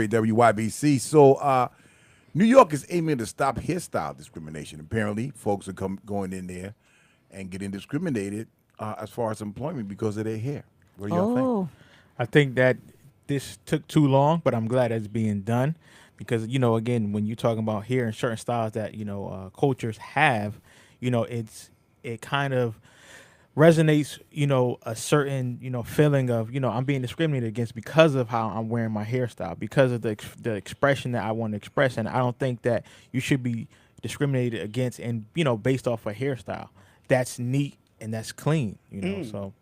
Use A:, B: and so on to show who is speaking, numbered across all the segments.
A: WYBC. So, New York is aiming to stop hairstyle discrimination. Apparently, folks are going in there and getting discriminated as far as employment because of their hair. What do y'all think?
B: Oh,
C: I think that this took too long, but I'm glad it's being done because, again, when you're talking about hair and certain styles that, cultures have, it kind of resonates, a certain, feeling of, I'm being discriminated against because of how I'm wearing my hairstyle, because of the expression that I want to express. And I don't think that you should be discriminated against and, based off a hairstyle. That's neat and that's clean, so.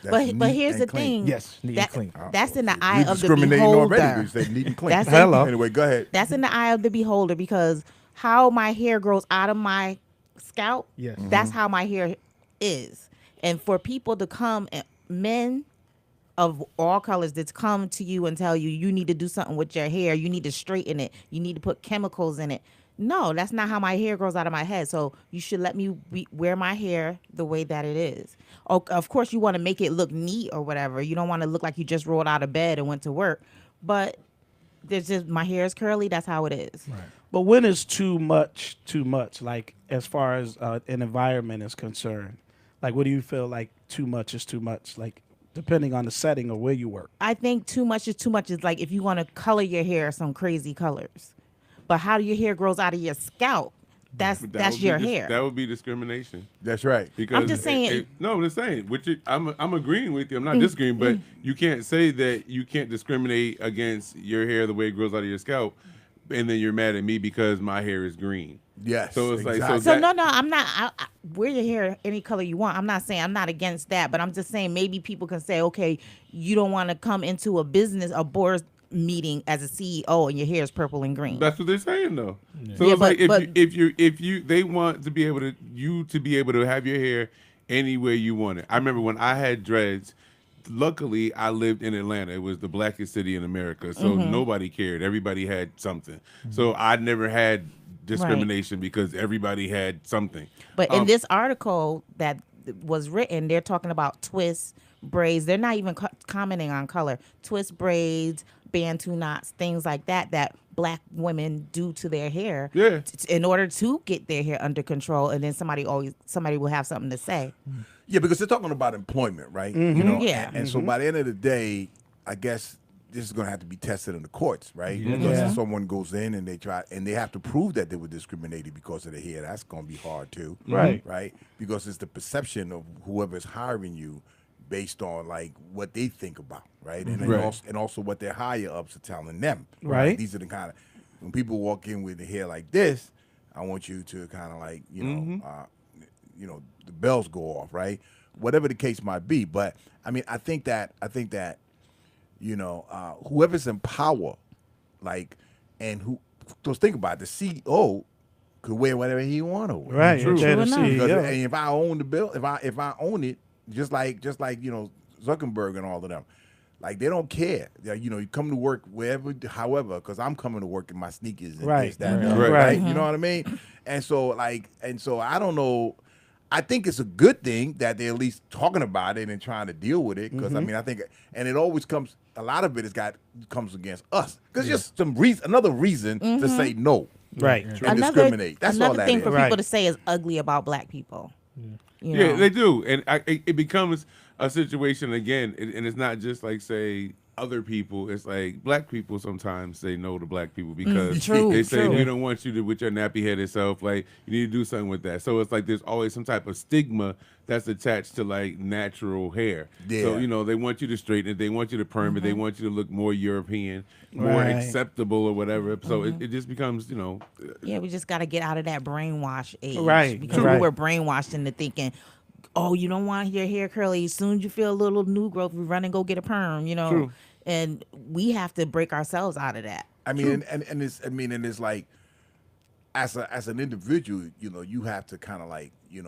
A: That's
B: but
A: neat
B: here's
A: and
B: the
A: clean.
B: thing.
C: Yes, neat and clean.
B: That's in the
A: You
B: eye of the
A: discriminating already.
B: beholder.
A: You say neat and clean.
B: That's in-
D: Hello.
A: Anyway, go ahead.
B: That's in the eye of the beholder because how my hair grows out of my scalp,
C: Yes.
B: that's how my hair is. And for people to come, men of all colors that come to you and tell you you need to do something with your hair, you need to straighten it, you need to put chemicals in it. No, that's not how my hair grows out of my head. So you should let me wear my hair the way that it is. Oh, of course, you want to make it look neat or whatever. You don't want to look like you just rolled out of bed and went to work. But there's just my hair is curly. That's how it is.
C: Right.
D: But when is too much? Like as far as an environment is concerned, like what do you feel like too much is too much? Like depending on the setting or where you work.
B: I think too much is too much. Is like if you want to color your hair some crazy colors, but how your hair grows out of your scalp, that's
E: That would
B: your
E: be
B: hair.
E: That would be discrimination.
A: That's right.
E: Because
B: I'm just saying-
E: no, I'm just saying. I'm agreeing with you. I'm not disagreeing, but you can't say that you can't discriminate against your hair the way it grows out of your scalp, and then you're mad at me because my hair is green.
A: Yes.
E: So it's like
A: exactly.
B: So no, I'm not. Wear your hair any color you want. I'm not saying I'm not against that, but I'm just saying maybe people can say, okay, you don't want to come into a board meeting as a CEO and your hair is purple and green.
E: That's what they're saying though. So
B: Yeah,
E: it's like
B: but-
E: if you they want to be able to have your hair any way you want it. I remember when I had dreads. Luckily, I lived in Atlanta. It was the blackest city in America, so nobody cared. Everybody had something. So I never had discrimination because everybody had something.
B: But in this article that was written, they're talking about twists, braids. They're not even commenting on color. Twist braids, bantu knots, things like that black women do to their hair in order to get their hair under control. And then somebody will have something to say.
A: Yeah, because they're talking about employment, right?
B: Yeah.
A: And so by the end of the day, I guess this is going to have to be tested in the courts, right? Because if someone goes in and they have to prove that they were discriminated because of their hair, that's going to be hard too,
D: Right.
A: Right? Because it's the perception of whoever's hiring you based on like what they think about, right? And then also what their higher ups are telling them,
D: Right.
A: These are the kind of when people walk in with the hair like this, I want you to kind of like the bells go off, right? Whatever the case might be. But I mean, I think that whoever's in power, like, and just think about it, the CEO could wear whatever he want to wear.
D: Right.
B: True
D: Yeah, the
B: enough.
A: Because,
D: CEO.
A: and if I own the bill, if I own it, just like Zuckerberg and all of them, like they don't care. You come to work however, because I'm coming to work in my sneakers and
D: Right.
A: this, that, and the
D: Right.
A: other,
D: Right.
A: You know what I mean? And so I don't know. I think it's a good thing that they're at least talking about it and trying to deal with it. Because I mean, I think, and it always comes. A lot of it comes against us. Because just another reason to say no,
D: Right.
A: and discriminate. That's all
B: another
A: that
B: thing
A: is.
B: for
D: Right.
B: people to say is ugly about black people. You
E: Yeah,
B: know?
E: they do, and it becomes a situation again, and it's not just like say other people. It's like black people sometimes say no to black people because
B: True,
E: they say
B: true.
E: we don't want you to with your nappy headed self. Like you need to do something with that. So it's like there's always some type of stigma that's attached to like natural hair. So
A: Yeah.
E: they want you to straighten it, they want you to perm it, they want you to look more European, more
D: Right.
E: acceptable or whatever. So it just becomes
B: Yeah, we just got to get out of that brainwash age.
D: Right,
B: Because
D: right.
B: we were brainwashed into thinking, oh, you don't want your hair curly. As soon as you feel a little new growth, we run and go get a perm,
E: True.
B: And we have to break ourselves out of that.
A: I mean, and it's like, as an individual, you have to kind of like, we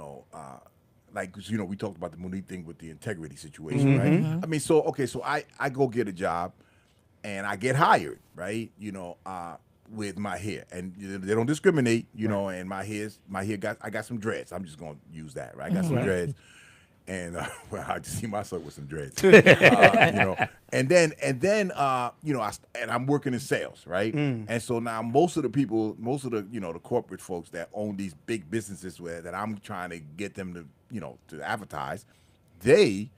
A: talked about the Monique thing with the integrity situation, right? I mean, so I go get a job, and I get hired, right? With my hair, and they don't discriminate, and I got some dreads. I'm just gonna use that, right? I got some dreads, And well, I just see myself with some dreads, and then and I'm working in sales, right? And so now most of the people, most of the the corporate folks that own these big businesses that I'm trying to get them to to advertise, they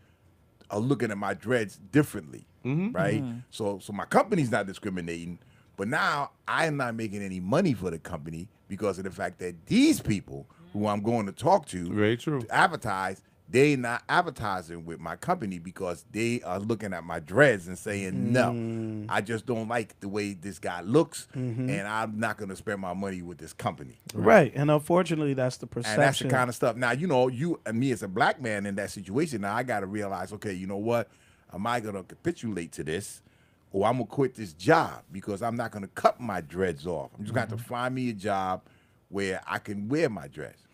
A: are looking at my dreads differently, right? So my company's not discriminating, but now I am not making any money for the company because of the fact that these people who I'm going to talk to,
E: Very true,
A: to advertise, they not advertising with my company because they are looking at my dreads and saying, no, I just don't like the way this guy looks, and I'm not going to spend my money with this company.
D: Right. And unfortunately, that's the perception.
A: And that's the kind of stuff. Now, you and me as a black man in that situation, now I got to realize, okay, you know what? Am I going to capitulate to this, or I'm going to quit this job because I'm not going to cut my dreads off? I'm just going to have to find me a job where I can wear my dreads.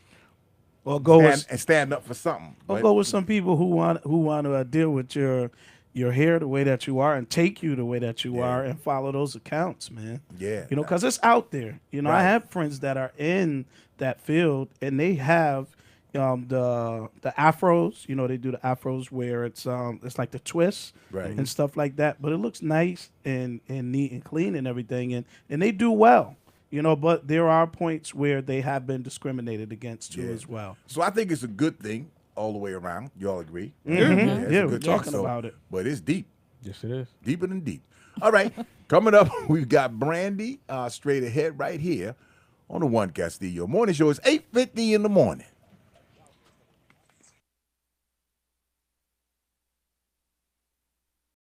D: Or go
A: stand up for something.
D: Or go with some people who want to deal with your hair the way that you are and take you the way that you are and follow those accounts, man.
A: Yeah.
D: Because it's out there. I
A: Right.
D: have friends that are in that field and they have the afros. They do the afros where it's like the twists and stuff like that. But it looks nice and neat and clean and everything, and they do well. But there are points where they have been discriminated against too as well.
A: So I think it's a good thing all the way around. You all agree?
D: Mm-hmm.
A: It's
D: Yeah,
A: a
D: we're
A: good
D: talking
A: thing.
D: about it.
A: But it's deep.
C: Yes, it is.
A: Deeper than deep. All right. Coming up, we've got Brandy straight ahead right here on the One Castillo Morning Show. It's 8:50 in the morning.